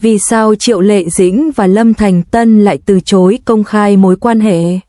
Vì sao Triệu Lệ Dĩnh và Lâm Thành Tân lại từ chối công khai mối quan hệ?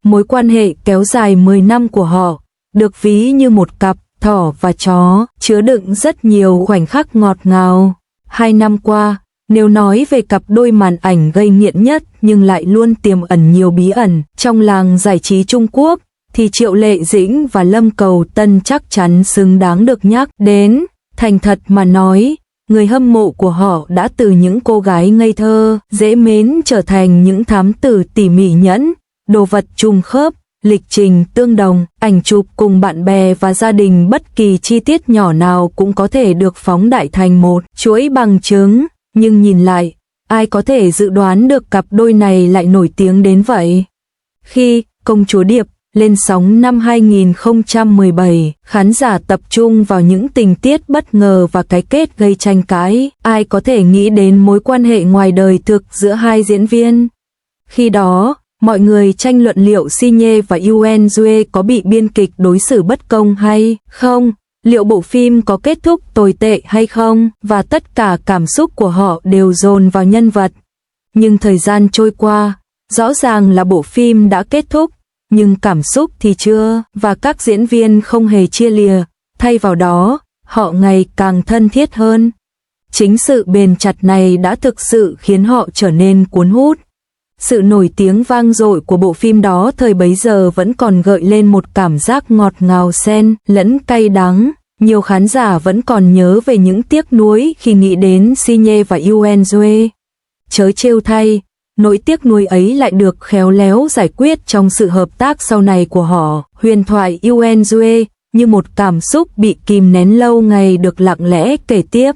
Mối quan hệ kéo dài 10 năm của họ, được ví như một cặp thỏ và chó, chứa đựng rất nhiều khoảnh khắc ngọt ngào. 2 năm qua, nếu nói về cặp đôi màn ảnh gây nghiện nhất nhưng lại luôn tiềm ẩn nhiều bí ẩn trong làng giải trí Trung Quốc, thì Triệu Lệ Dĩnh và Lâm Cầu Tân chắc chắn xứng đáng được nhắc đến. Thành thật mà nói, người hâm mộ của họ đã từ những cô gái ngây thơ, dễ mến trở thành những thám tử tỉ mỉ nhẫn, đồ vật trùng khớp, lịch trình tương đồng, ảnh chụp cùng bạn bè và gia đình, bất kỳ chi tiết nhỏ nào cũng có thể được phóng đại thành một chuỗi bằng chứng. Nhưng nhìn lại, ai có thể dự đoán được cặp đôi này lại nổi tiếng đến vậy? Khi Công chúa Điệp lên sóng năm 2017, khán giả tập trung vào những tình tiết bất ngờ và cái kết gây tranh cãi. Ai có thể nghĩ đến mối quan hệ ngoài đời thực giữa hai diễn viên? Khi đó, mọi người tranh luận liệu Sinye và Yuen Jue có bị biên kịch đối xử bất công hay không, liệu bộ phim có kết thúc tồi tệ hay không, và tất cả cảm xúc của họ đều dồn vào nhân vật. Nhưng thời gian trôi qua, rõ ràng là bộ phim đã kết thúc, nhưng cảm xúc thì chưa, và các diễn viên không hề chia lìa, thay vào đó, họ ngày càng thân thiết hơn. Chính sự bền chặt này đã thực sự khiến họ trở nên cuốn hút. Sự nổi tiếng vang dội của bộ phim đó thời bấy giờ vẫn còn gợi lên một cảm giác ngọt ngào xen lẫn cay đắng. Nhiều khán giả vẫn còn nhớ về những tiếc nuối khi nghĩ đến Sinye và Yuen Jue. Chớ trêu thay, nỗi tiếc nuối ấy lại được khéo léo giải quyết trong sự hợp tác sau này của họ. Huyền thoại Yuen Jue như một cảm xúc bị kìm nén lâu ngày được lặng lẽ kể tiếp.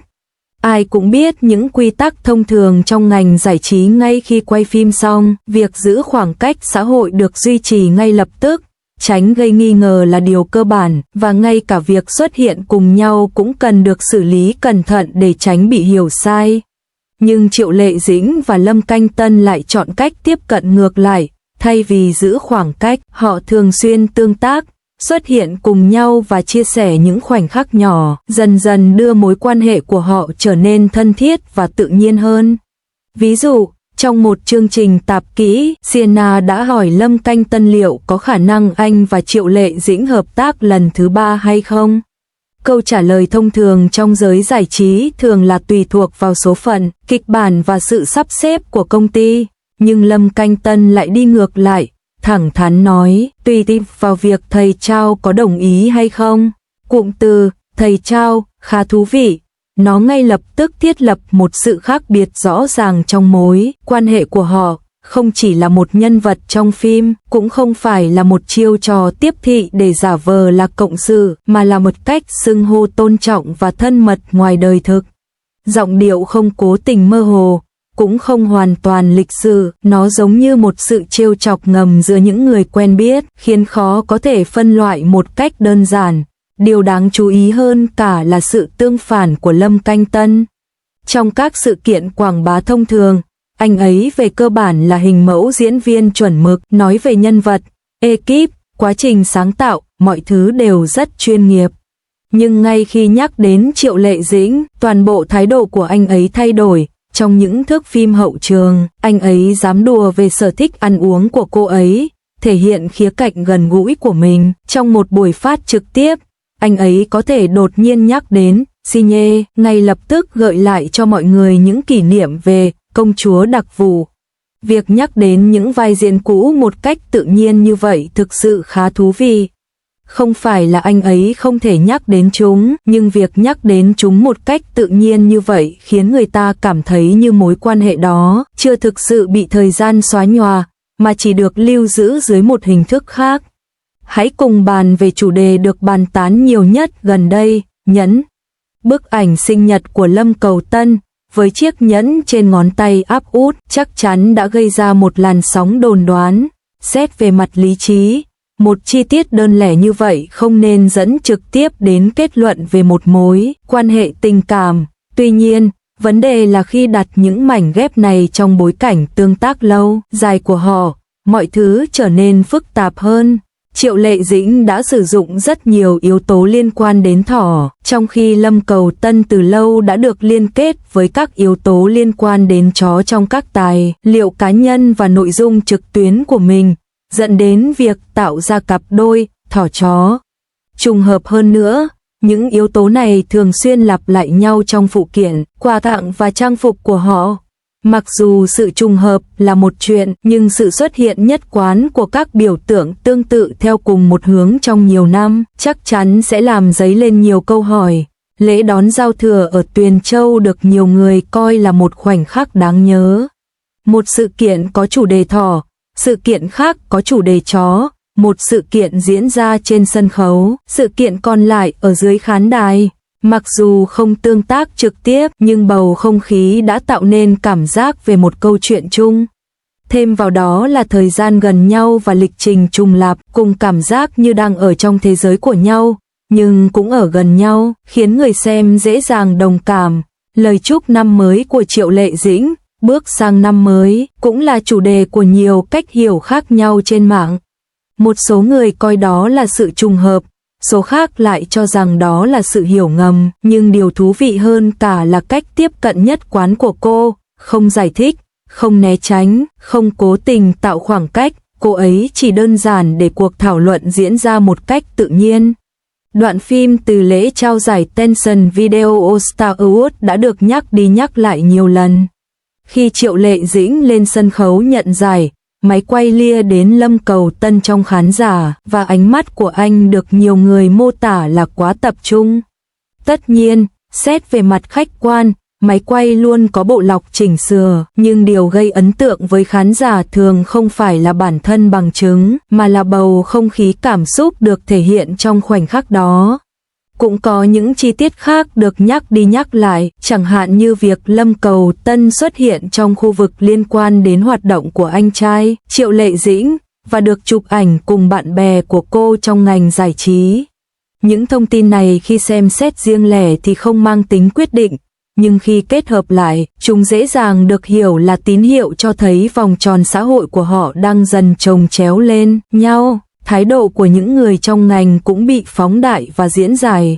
Ai cũng biết những quy tắc thông thường trong ngành giải trí ngay khi quay phim xong, việc giữ khoảng cách xã hội được duy trì ngay lập tức, tránh gây nghi ngờ là điều cơ bản, và ngay cả việc xuất hiện cùng nhau cũng cần được xử lý cẩn thận để tránh bị hiểu sai. Nhưng Triệu Lệ Dĩnh và Lâm Canh Tân lại chọn cách tiếp cận ngược lại, thay vì giữ khoảng cách, họ thường xuyên tương tác, xuất hiện cùng nhau và chia sẻ những khoảnh khắc nhỏ, dần dần đưa mối quan hệ của họ trở nên thân thiết và tự nhiên hơn. Ví dụ, trong một chương trình tạp kỹ, Sienna đã hỏi Lâm Canh Tân liệu có khả năng anh và Triệu Lệ Dĩnh hợp tác lần thứ 3 hay không. Câu trả lời thông thường trong giới giải trí thường là tùy thuộc vào số phận, kịch bản và sự sắp xếp của công ty, nhưng Lâm Canh Tân lại đi ngược lại, thẳng thắn nói, tùy thuộc vào việc thầy Trao có đồng ý hay không. Cụm từ thầy Trao khá thú vị, nó ngay lập tức thiết lập một sự khác biệt rõ ràng trong mối quan hệ của họ, không chỉ là một nhân vật trong phim, cũng không phải là một chiêu trò tiếp thị để giả vờ là cộng sự, mà là một cách xưng hô tôn trọng và thân mật ngoài đời thực. Giọng điệu không cố tình mơ hồ, cũng không hoàn toàn lịch sự, nó giống như một sự trêu chọc ngầm giữa những người quen biết, khiến khó có thể phân loại một cách đơn giản. Điều đáng chú ý hơn cả là sự tương phản của Lâm Canh Tân. Trong các sự kiện quảng bá thông thường, anh ấy về cơ bản là hình mẫu diễn viên chuẩn mực, nói về nhân vật, ekip, quá trình sáng tạo, mọi thứ đều rất chuyên nghiệp. Nhưng ngay khi nhắc đến Triệu Lệ Dĩnh, toàn bộ thái độ của anh ấy thay đổi. Trong những thước phim hậu trường, anh ấy dám đùa về sở thích ăn uống của cô ấy, thể hiện khía cạnh gần gũi của mình. Trong một buổi phát trực tiếp, anh ấy có thể đột nhiên nhắc đến Sinye, ngay lập tức gợi lại cho mọi người những kỷ niệm về Công chúa Đặc Vụ. Việc nhắc đến những vai diễn cũ một cách tự nhiên như vậy thực sự khá thú vị. Không phải là anh ấy không thể nhắc đến chúng, nhưng việc nhắc đến chúng một cách tự nhiên như vậy khiến người ta cảm thấy như mối quan hệ đó chưa thực sự bị thời gian xóa nhòa, mà chỉ được lưu giữ dưới một hình thức khác. Hãy cùng bàn về chủ đề được bàn tán nhiều nhất gần đây, nhẫn. Bức ảnh sinh nhật của Lâm Cầu Tân, với chiếc nhẫn trên ngón tay áp út, chắc chắn đã gây ra một làn sóng đồn đoán. Xét về mặt lý trí, một chi tiết đơn lẻ như vậy không nên dẫn trực tiếp đến kết luận về một mối quan hệ tình cảm. Tuy nhiên, vấn đề là khi đặt những mảnh ghép này trong bối cảnh tương tác lâu dài của họ, mọi thứ trở nên phức tạp hơn. Triệu Lệ Dĩnh đã sử dụng rất nhiều yếu tố liên quan đến thỏ, trong khi Lâm Cầu Tân từ lâu đã được liên kết với các yếu tố liên quan đến chó trong các tài liệu cá nhân và nội dung trực tuyến của mình, dẫn đến việc tạo ra cặp đôi thỏ chó. Trùng hợp hơn nữa, những yếu tố này thường xuyên lặp lại nhau trong phụ kiện, quà tặng và trang phục của họ. Mặc dù sự trùng hợp là một chuyện, nhưng sự xuất hiện nhất quán của các biểu tượng tương tự theo cùng một hướng trong nhiều năm, chắc chắn sẽ làm dấy lên nhiều câu hỏi. Lễ đón giao thừa ở Tuyền Châu được nhiều người coi là một khoảnh khắc đáng nhớ. Một sự kiện có chủ đề thỏ, sự kiện khác có chủ đề chó, một sự kiện diễn ra trên sân khấu, sự kiện còn lại ở dưới khán đài. Mặc dù không tương tác trực tiếp, nhưng bầu không khí đã tạo nên cảm giác về một câu chuyện chung. Thêm vào đó là thời gian gần nhau và lịch trình trùng lặp, cùng cảm giác như đang ở trong thế giới của nhau, nhưng cũng ở gần nhau, khiến người xem dễ dàng đồng cảm. Lời chúc năm mới của Triệu Lệ Dĩnh, bước sang năm mới, cũng là chủ đề của nhiều cách hiểu khác nhau trên mạng. Một số người coi đó là sự trùng hợp, số khác lại cho rằng đó là sự hiểu ngầm, nhưng điều thú vị hơn cả là cách tiếp cận nhất quán của cô, không giải thích, không né tránh, không cố tình tạo khoảng cách, cô ấy chỉ đơn giản để cuộc thảo luận diễn ra một cách tự nhiên. Đoạn phim từ lễ trao giải Tencent Video All Star Award đã được nhắc đi nhắc lại nhiều lần. Khi Triệu Lệ Dĩnh lên sân khấu nhận giải, máy quay lia đến Lâm Cầu Tân trong khán giả, và ánh mắt của anh được nhiều người mô tả là quá tập trung. Tất nhiên, xét về mặt khách quan, máy quay luôn có bộ lọc chỉnh sửa, nhưng điều gây ấn tượng với khán giả thường không phải là bản thân bằng chứng, mà là bầu không khí cảm xúc được thể hiện trong khoảnh khắc đó. Cũng có những chi tiết khác được nhắc đi nhắc lại, chẳng hạn như việc Lâm Cầu Tân xuất hiện trong khu vực liên quan đến hoạt động của anh trai, Triệu Lệ Dĩnh, và được chụp ảnh cùng bạn bè của cô trong ngành giải trí. Những thông tin này khi xem xét riêng lẻ thì không mang tính quyết định, nhưng khi kết hợp lại, chúng dễ dàng được hiểu là tín hiệu cho thấy vòng tròn xã hội của họ đang dần chồng chéo lên nhau. Thái độ của những người trong ngành cũng bị phóng đại và diễn giải.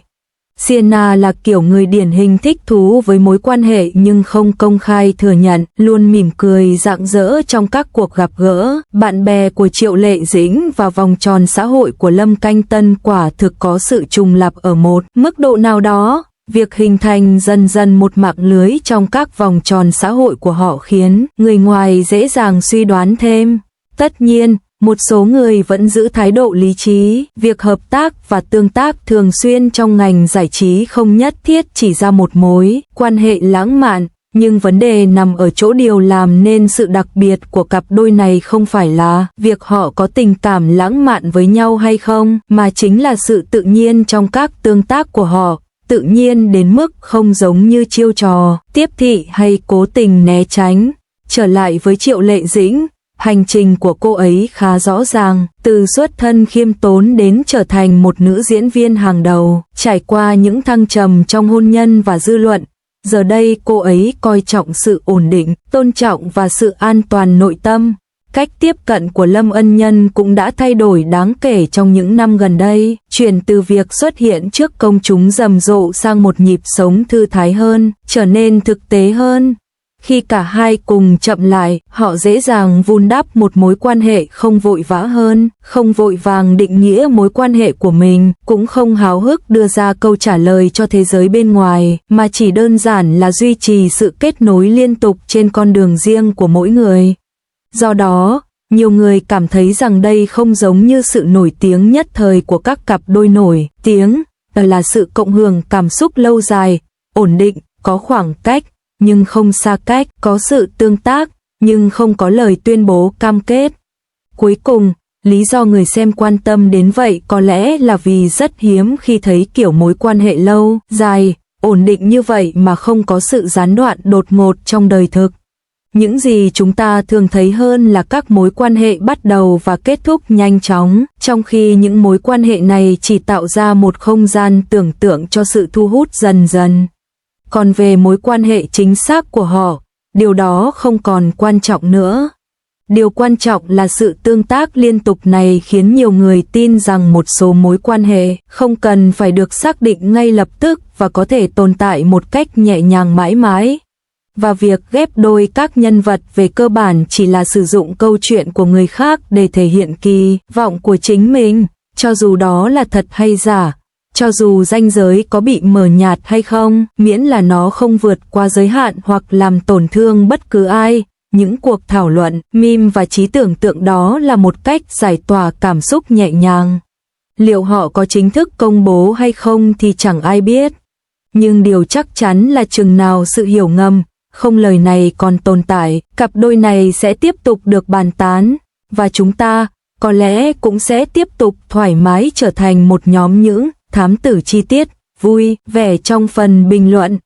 Sienna là kiểu người điển hình thích thú với mối quan hệ nhưng không công khai thừa nhận, luôn mỉm cười rạng rỡ trong các cuộc gặp gỡ. Bạn bè của Triệu Lệ Dĩnh và vòng tròn xã hội của Lâm Canh Tân quả thực có sự trùng lặp ở một mức độ nào đó. Việc hình thành dần dần một mạng lưới trong các vòng tròn xã hội của họ khiến người ngoài dễ dàng suy đoán thêm. Tất nhiên, một số người vẫn giữ thái độ lý trí, việc hợp tác và tương tác thường xuyên trong ngành giải trí không nhất thiết chỉ ra một mối quan hệ lãng mạn, nhưng vấn đề nằm ở chỗ điều làm nên sự đặc biệt của cặp đôi này không phải là việc họ có tình cảm lãng mạn với nhau hay không, mà chính là sự tự nhiên trong các tương tác của họ, tự nhiên đến mức không giống như chiêu trò, tiếp thị hay cố tình né tránh. Trở lại với Triệu Lệ Dĩnh, hành trình của cô ấy khá rõ ràng, từ xuất thân khiêm tốn đến trở thành một nữ diễn viên hàng đầu, trải qua những thăng trầm trong hôn nhân và dư luận. Giờ đây cô ấy coi trọng sự ổn định, tôn trọng và sự an toàn nội tâm. Cách tiếp cận của Lâm Ân Nhân cũng đã thay đổi đáng kể trong những năm gần đây, chuyển từ việc xuất hiện trước công chúng rầm rộ sang một nhịp sống thư thái hơn, trở nên thực tế hơn. Khi cả hai cùng chậm lại, họ dễ dàng vun đắp một mối quan hệ không vội vã hơn, không vội vàng định nghĩa mối quan hệ của mình, cũng không háo hức đưa ra câu trả lời cho thế giới bên ngoài, mà chỉ đơn giản là duy trì sự kết nối liên tục trên con đường riêng của mỗi người. Do đó, nhiều người cảm thấy rằng đây không giống như sự nổi tiếng nhất thời của các cặp đôi nổi tiếng, là sự cộng hưởng cảm xúc lâu dài, ổn định, có khoảng cách, nhưng không xa cách, có sự tương tác, nhưng không có lời tuyên bố cam kết. Cuối cùng, lý do người xem quan tâm đến vậy có lẽ là vì rất hiếm khi thấy kiểu mối quan hệ lâu, dài, ổn định như vậy mà không có sự gián đoạn đột ngột trong đời thực. Những gì chúng ta thường thấy hơn là các mối quan hệ bắt đầu và kết thúc nhanh chóng, trong khi những mối quan hệ này chỉ tạo ra một không gian tưởng tượng cho sự thu hút dần dần. Còn về mối quan hệ chính xác của họ, điều đó không còn quan trọng nữa. Điều quan trọng là sự tương tác liên tục này khiến nhiều người tin rằng một số mối quan hệ không cần phải được xác định ngay lập tức và có thể tồn tại một cách nhẹ nhàng mãi mãi. Và việc ghép đôi các nhân vật về cơ bản chỉ là sử dụng câu chuyện của người khác để thể hiện kỳ vọng của chính mình, cho dù đó là thật hay giả, cho dù ranh giới có bị mờ nhạt hay không, miễn là nó không vượt qua giới hạn hoặc làm tổn thương bất cứ ai. Những cuộc thảo luận, meme và trí tưởng tượng đó là một cách giải tỏa cảm xúc nhẹ nhàng. Liệu họ có chính thức công bố hay không thì chẳng ai biết. Nhưng điều chắc chắn là chừng nào sự hiểu ngầm, không lời này còn tồn tại, cặp đôi này sẽ tiếp tục được bàn tán, và chúng ta, có lẽ cũng sẽ tiếp tục thoải mái trở thành một nhóm những thám tử chi tiết, vui vẻ trong phần bình luận.